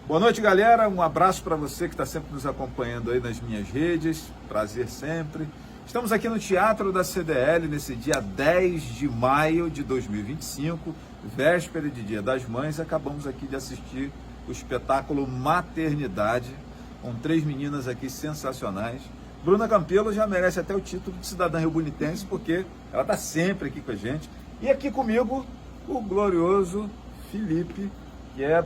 Boa noite, galera. Um abraço para você que está sempre nos acompanhando aí nas minhas redes. Prazer sempre. Estamos aqui no Teatro da CDL nesse dia 10 de maio de 2025, véspera de Dia das Mães. Acabamos aqui de assistir o espetáculo Maternidade, com 3 meninas aqui sensacionais. Bruna Campelo já merece até o título de cidadã riobunitense, porque ela está sempre aqui com a gente. E aqui comigo, o glorioso Felipe, que é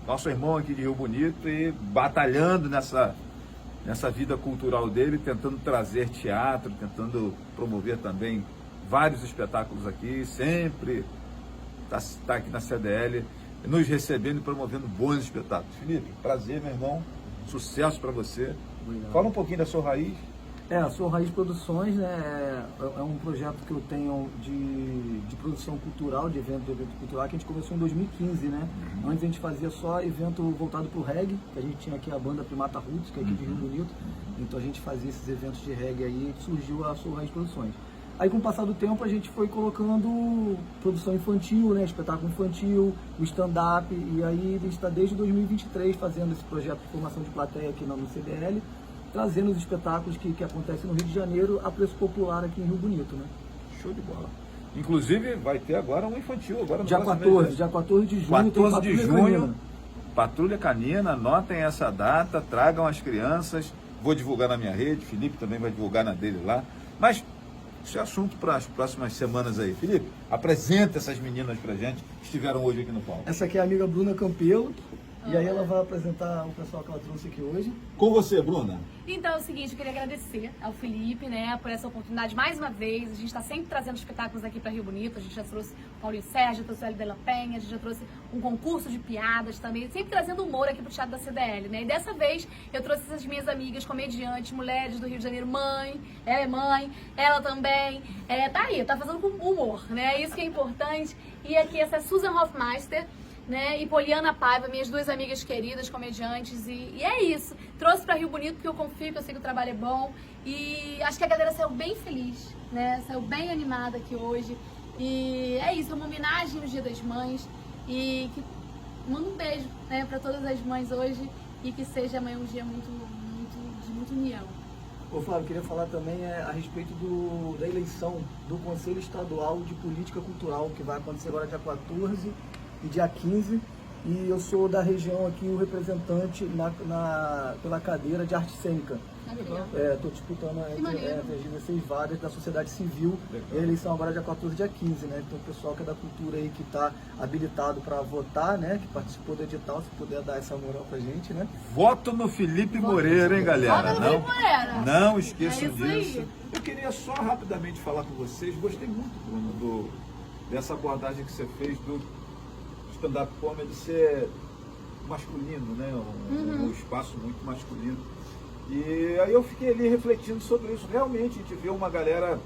nosso irmão aqui de Rio Bonito e batalhando nessa vida cultural dele, tentando trazer teatro, tentando promover também vários espetáculos aqui, sempre está aqui na CDL, nos recebendo e promovendo bons espetáculos. Felipe, prazer, meu irmão, sucesso para você. Obrigado. Fala um pouquinho da sua raiz. A Sou Raiz Produções, né, é um projeto que eu tenho de produção cultural, de evento cultural, que a gente começou em 2015, né? Antes a gente fazia só evento voltado para o reggae, que a gente tinha aqui a banda Primata Roots, que é aqui de Rio Bonito, então a gente fazia esses eventos de reggae aí, e surgiu a Sou Raiz Produções. Aí com o passar do tempo a gente foi colocando produção infantil, né, espetáculo infantil, o stand-up, e aí a gente está desde 2023 fazendo esse projeto de formação de plateia aqui no CDL, trazendo os espetáculos que acontecem no Rio de Janeiro a preço popular aqui em Rio Bonito, né? Show de bola. Inclusive vai ter agora um infantil, agora no dia 14 de junho. 14 de junho, Patrulha Canina, anotem essa data, tragam as crianças, vou divulgar na minha rede, Felipe também vai divulgar na dele lá, mas isso é assunto para as próximas semanas aí. Felipe, apresenta essas meninas pra gente que estiveram hoje aqui no palco. Essa aqui é a amiga Bruna Campelo. E aí ela vai apresentar o pessoal que ela trouxe aqui hoje. Com você, Bruna. Então é o seguinte, eu queria agradecer ao Felipe, né, por essa oportunidade mais uma vez. A gente está sempre trazendo espetáculos aqui para Rio Bonito. A gente já trouxe Paulinho Sérgio, trouxe o Hélio de la Penha, a gente já trouxe um concurso de piadas também, sempre trazendo humor aqui pro Teatro da CDL, né? E dessa vez eu trouxe essas minhas amigas comediantes, mulheres do Rio de Janeiro, ela é mãe, ela também, tá aí, tá fazendo com humor, né? Isso que é importante. E aqui essa é Susan Hofmeister, né, e Poliana Paiva, minhas 2 amigas queridas, comediantes, e é isso. Trouxe para Rio Bonito porque eu confio, que eu sei que o trabalho é bom, e acho que a galera saiu bem feliz, né, saiu bem animada aqui hoje, e é isso, é uma homenagem no Dia das Mães, e que mando um beijo, né, para todas as mães hoje, e que seja amanhã um dia de muita união. Ô Flávio, queria falar também a respeito da eleição do Conselho Estadual de Política Cultural, que vai acontecer agora dia 14 e dia 15, e eu sou da região aqui, o representante pela cadeira de arte cênica. Estou disputando entre as 16 vagas da sociedade civil. A eleição agora é dia 14 e dia 15, né? Então o pessoal que é da cultura aí, que está habilitado para votar, né? Que participou do edital, se puder dar essa moral pra gente, né? Voto no Felipe Moreira, hein, galera? Voto no Felipe Moreira. Não esqueçam disso. Aí. Eu queria só rapidamente falar com vocês. Gostei muito, Bruno, dessa abordagem que você fez do stand-up comedy ser masculino, né? Um espaço muito masculino. E aí eu fiquei ali refletindo sobre isso. Realmente a gente vê uma galera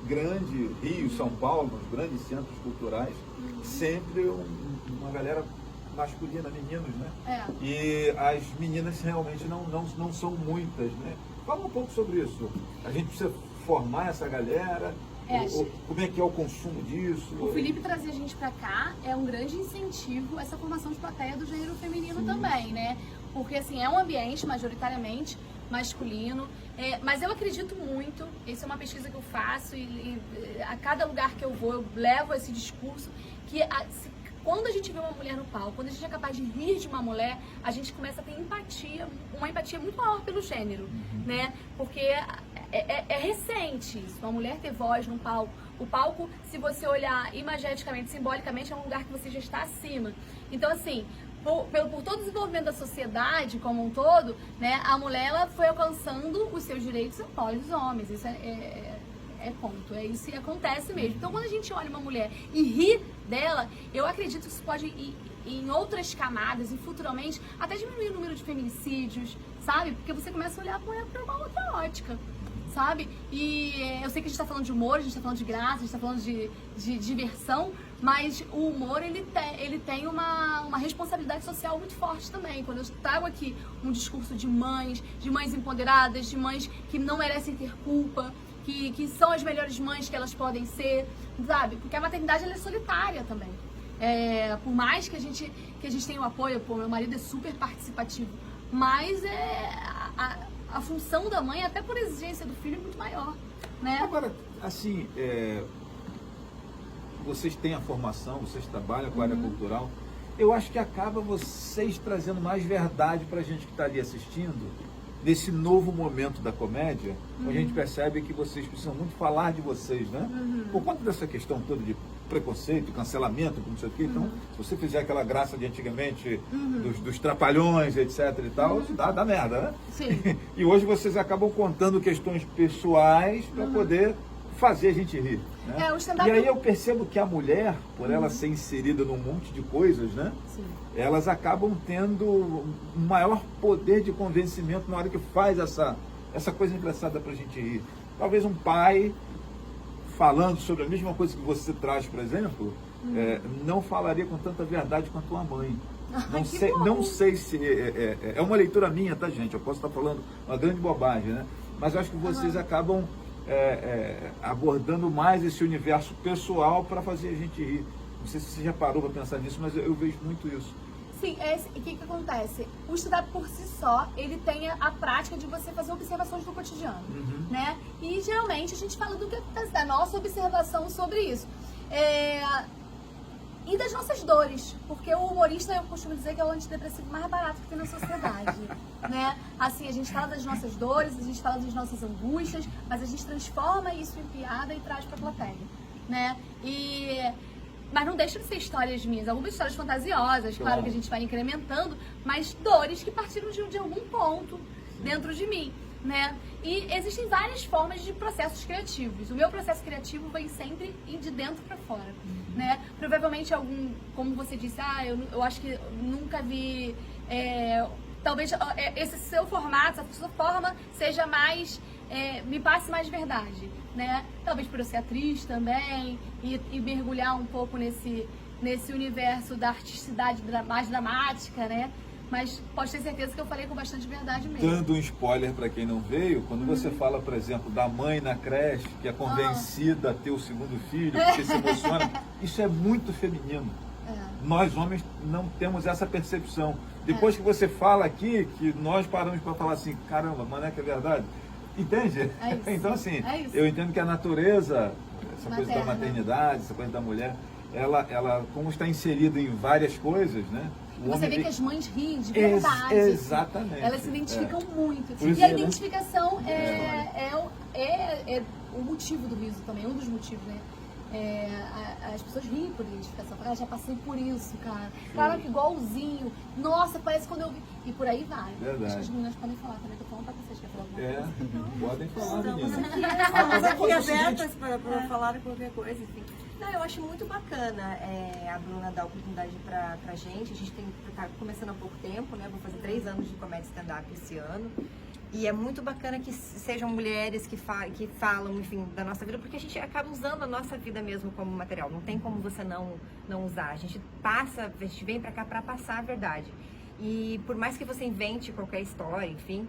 grande, Rio, São Paulo, nos grandes centros culturais, sempre uma galera masculina, meninos, né? E as meninas realmente não são muitas, né? Fala um pouco sobre isso. A gente precisa formar essa galera. Como é que é o consumo disso? O Felipe trazer a gente pra cá é um grande incentivo a essa formação de plateia do gênero feminino. Sim. Também, né? Porque assim, é um ambiente majoritariamente masculino, mas eu acredito muito, isso é uma pesquisa que eu faço e a cada lugar que eu vou eu levo esse discurso, que quando a gente vê uma mulher no palco, quando a gente é capaz de rir de uma mulher, a gente começa a ter empatia, uma empatia muito maior pelo gênero, né? Porque é recente isso, uma mulher ter voz no palco. O palco, se você olhar imageticamente, simbolicamente, é um lugar que você já está acima. Então, assim, por todo o desenvolvimento da sociedade como um todo, né, a mulher ela foi alcançando os seus direitos após os homens. Isso é ponto, é isso que acontece mesmo. Então, quando a gente olha uma mulher e ri dela, eu acredito que isso pode ir em outras camadas e futuramente até diminuir o número de feminicídios, sabe? Porque você começa a olhar para uma outra ótica, sabe? E eu sei que a gente está falando de humor, a gente está falando de graça, a gente está falando de diversão, mas o humor ele tem uma responsabilidade social muito forte também. Quando eu trago aqui um discurso de mães empoderadas, de mães que não merecem ter culpa, que são as melhores mães que elas podem ser, sabe? Porque a maternidade ela é solitária também. Por mais que a gente tenha o apoio, pô, meu marido é super participativo, mas a função da mãe, até por exigência do filho, é muito maior, né? Agora, assim, vocês têm a formação, vocês trabalham com a área cultural, eu acho que acaba vocês trazendo mais verdade para a gente que está ali assistindo, nesse novo momento da comédia, onde a gente percebe que vocês precisam muito falar de vocês, né? Por conta dessa questão toda de preconceito, cancelamento, não sei o quê. Então, se você fizer aquela graça de antigamente, dos trapalhões, etc e tal, isso dá merda, né? Sim. E hoje vocês acabam contando questões pessoais para poder fazer a gente rir, né? O stand-up... E aí eu percebo que a mulher, por ela ser inserida num monte de coisas, né? Sim. Elas acabam tendo um maior poder de convencimento na hora que faz essa coisa engraçada pra gente rir. Talvez um pai falando sobre a mesma coisa que você traz, por exemplo, não falaria com tanta verdade quanto a mãe. Não sei se... É uma leitura minha, tá, gente? Eu posso estar falando uma grande bobagem, né? Mas eu acho que vocês acabam abordando mais esse universo pessoal para fazer a gente rir. Não sei se você já parou para pensar nisso, mas eu vejo muito isso. Sim, o que acontece? O stand-up por si só, ele tem a prática de você fazer observações do cotidiano, né? E geralmente a gente fala da nossa observação sobre isso. E das nossas dores, porque o humorista, eu costumo dizer que é o antidepressivo mais barato que tem na sociedade, né? Assim, a gente fala das nossas dores, a gente fala das nossas angústias, mas a gente transforma isso em piada e traz pra plateia, né? Mas não deixa de ser histórias minhas, algumas histórias fantasiosas, claro que a gente vai incrementando, mas dores que partiram de algum ponto dentro de mim, né? E existem várias formas de processos criativos. O meu processo criativo vem sempre de dentro para fora, né? Provavelmente como você disse, eu acho que nunca vi, talvez esse seu formato, essa sua forma seja mais, me passe mais verdade, né? Talvez por eu ser atriz também e mergulhar um pouco nesse universo da artisticidade mais dramática, né? Mas pode ter certeza que eu falei com bastante verdade mesmo. Dando um spoiler para quem não veio, quando você fala, por exemplo, da mãe na creche, que é convencida a ter o segundo filho, porque se emociona, isso é muito feminino. Nós, homens, não temos essa percepção. Depois que você fala aqui, que nós paramos para falar assim, caramba, mas não é que é verdade? Entende? Então, assim, eu entendo que a natureza, essa coisa da maternidade, essa coisa da mulher, ela como está inserida em várias coisas, né? Você vê que as mães riem de verdade. Exatamente. Elas se identificam muito. Por E a isso, identificação é o motivo do riso também, um dos motivos, né? As pessoas riem por identificação. Já passei por isso, cara. Claro que igualzinho. Nossa, parece quando eu vi. E por aí vai. Verdade. Acho que as meninas podem falar também. Tô falando pra vocês. Quer falar alguma coisa? Podem falar, meninas. Estamos aqui abertas para falar qualquer coisa, enfim. Não, eu acho muito bacana a Bruna dar oportunidade pra gente. A gente tá começando há pouco tempo, né? Vou fazer 3 anos de comédia stand-up esse ano. E é muito bacana que sejam mulheres que falam, enfim, da nossa vida, porque a gente acaba usando a nossa vida mesmo como material. Não tem como você não usar. A gente vem pra cá pra passar a verdade. E por mais que você invente qualquer história, enfim,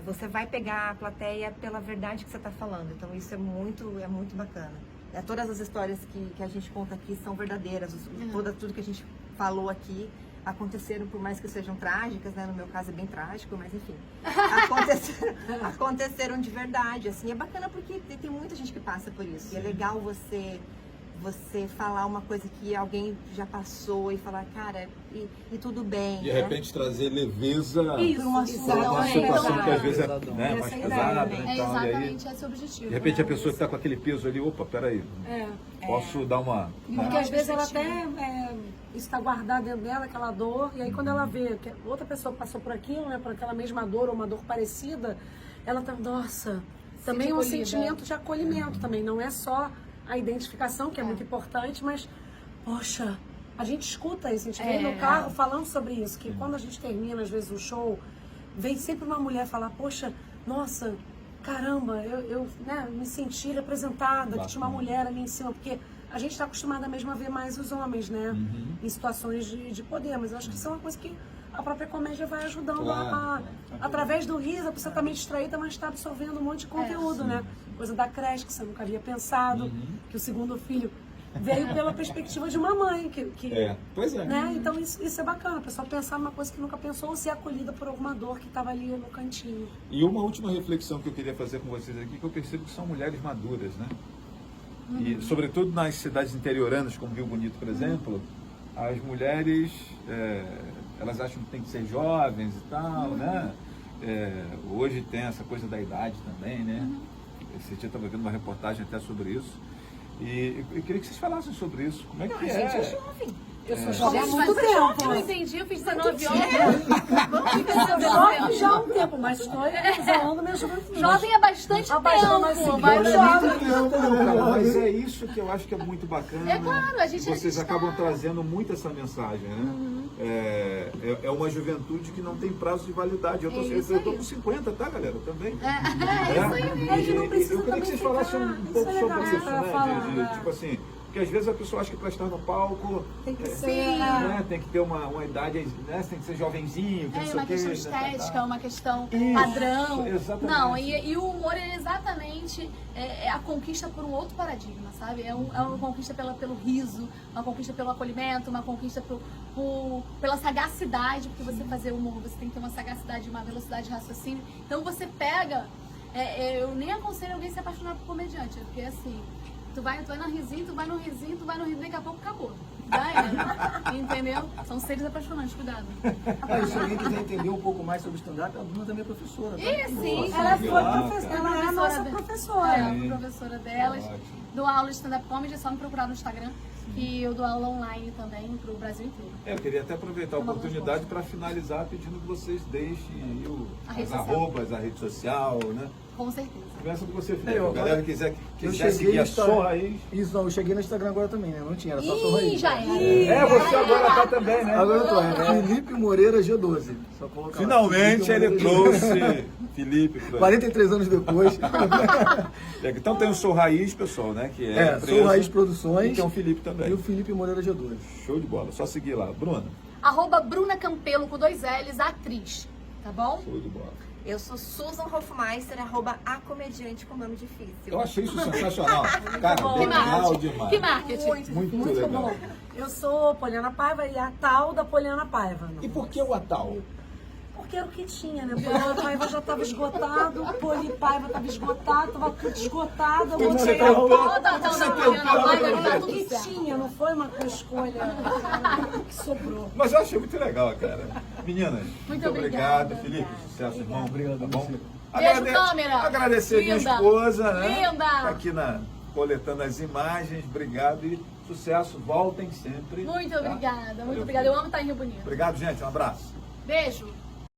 você vai pegar a plateia pela verdade que você tá falando. Então isso é muito bacana. Todas as histórias que a gente conta aqui são verdadeiras. Tudo que a gente falou aqui aconteceram, por mais que sejam trágicas, né? No meu caso é bem trágico, mas enfim. Aconteceram de verdade, assim. É bacana porque tem muita gente que passa por isso. Sim. E é legal você falar uma coisa que alguém já passou e falar, cara, e tudo bem. De repente trazer leveza para uma situação que às vezes é mais pesada. É exatamente esse o objetivo. De repente a pessoa que está com aquele peso ali, opa, peraí, posso dar uma... Porque às vezes ela até está guardada dentro dela, aquela dor, e aí quando ela vê que outra pessoa passou por aquilo, né, por aquela mesma dor ou uma dor parecida, ela tá, nossa, também é um sentimento de acolhimento também, não é só a identificação, que é muito importante, mas, poxa, a gente escuta isso, a gente vem no carro falando sobre isso, que quando a gente termina, às vezes, um show, vem sempre uma mulher falar, poxa, nossa, caramba, eu me senti representada, que tinha uma mulher ali em cima, porque a gente está acostumada mesmo a ver mais os homens, né, em situações de poder, mas eu acho que isso é uma coisa que a própria comédia vai ajudando através do riso, a pessoa está meio distraída, mas está absorvendo um monte de conteúdo, né? Coisa da creche que você nunca havia pensado, que o segundo filho veio pela perspectiva de uma mãe. Pois é. Né? Então isso é bacana, a pessoa pensar numa coisa que nunca pensou ou ser acolhida por alguma dor que estava ali no cantinho. E uma última reflexão que eu queria fazer com vocês aqui, que eu percebo que são mulheres maduras, né? E sobretudo nas cidades interioranas, como Rio Bonito, por exemplo, as mulheres, elas acham que tem que ser jovens e tal, né? Hoje tem essa coisa da idade também, né? Esse dia eu estava vendo uma reportagem até sobre isso. E eu queria que vocês falassem sobre isso. Como é que A gente é jovem. Eu sou jovem há Gente, muito mas tempo. eu não entendi, eu fiz 19 anos. Jovem já há um tempo, mas estou usando minha juventude. Jovem há bastante tempo. mas Mas é isso que eu acho que é muito bacana. É claro, a gente Vocês está- acabam trazendo muito essa mensagem, né? É uma juventude que não tem prazo de validade. Eu tô com 50, tá, galera? Também. Isso aí mesmo. É que não precisa Eu queria que vocês também falassem um ficar- pouco isso é sobre legal, isso, pra né? falar, Tipo assim, porque às vezes a pessoa acha que para estar no palco tem que ser. né, tem que ter uma idade, né? Tem que ser jovenzinho, que não sei uma o quê, questão né, estética, tá. uma questão Isso, padrão. exatamente. Não, e o humor é exatamente a conquista por um outro paradigma, sabe? É uma conquista pelo riso, uma conquista pelo acolhimento, uma conquista pela sagacidade, porque você fazer humor, você tem que ter uma sagacidade, uma velocidade de raciocínio. Então você pega, eu nem aconselho alguém a se apaixonar por comediante, porque assim, tu vai no risinho, daqui a pouco acabou. Já era, entendeu? São seres apaixonantes, cuidado. Rapaz, se alguém quiser entender um pouco mais sobre stand-up, a Bruna também é professora. Tá? E sim, Ela foi Nossa. professora, ela é a nossa professora. É, a professora delas. Ótimo. Dou aula de stand-up comedy, é só me procurar no Instagram. E eu dou aula online também pro Brasil inteiro. Eu queria até aproveitar a Uma oportunidade para finalizar pedindo que vocês deixem aí A rede as social. arrobas, a rede social, né? Com certeza. Começa com você, Felipe. Eu A galera agora- quiser Eu seguir cheguei a no sua Instagram. raiz. Isso, não, eu cheguei no Instagram agora também, né? Não tinha, era só sua raiz. Já era. Você agora tá também, né? Agora eu tô, Felipe Moreira G12. Só colocar lá, Finalmente Felipe ele Moreira G12. trouxe Felipe. 43 anos depois. Então tem o Sou Raiz, pessoal, né? Que é, a Sou empresa, Raiz E Produções tem o Felipe e também. o Felipe Moreira G12. Show de bola. Só seguir lá. Bruna. @Bruna Campelo com 2 L's, atriz. Tá bom? Show de bola. Eu sou Susan Hofmeister, @acomediante com nome difícil. Eu achei isso sensacional. Cara, Que legal marketing. demais. Que marketing. Muito legal. bom. Eu sou Poliana Paiva e a tal da Poliana Paiva. E por que o Atal? Porque era o que tinha, né? Poliana Paiva já estava esgotado, Poli Paiva estava esgotado, estava tudo esgotado. Eu você botei tem a um- Toda a tal da Poliana Paiva, Era tá o tudo que certo. tinha, não foi uma escolha que sobrou. Mas eu achei muito legal, cara. Meninas, muito obrigado. obrigada. Felipe, sucesso, irmão. Obrigado, Tá bom? você. Beijo, câmera. Agradecer a minha Linda. esposa, né? Linda. Tá aqui coletando as imagens. Obrigado e sucesso. Voltem sempre. Muito tá? obrigada, muito Valeu, obrigada. Eu amo estar em Rio Bonito. Obrigado, gente. Um abraço. Beijo.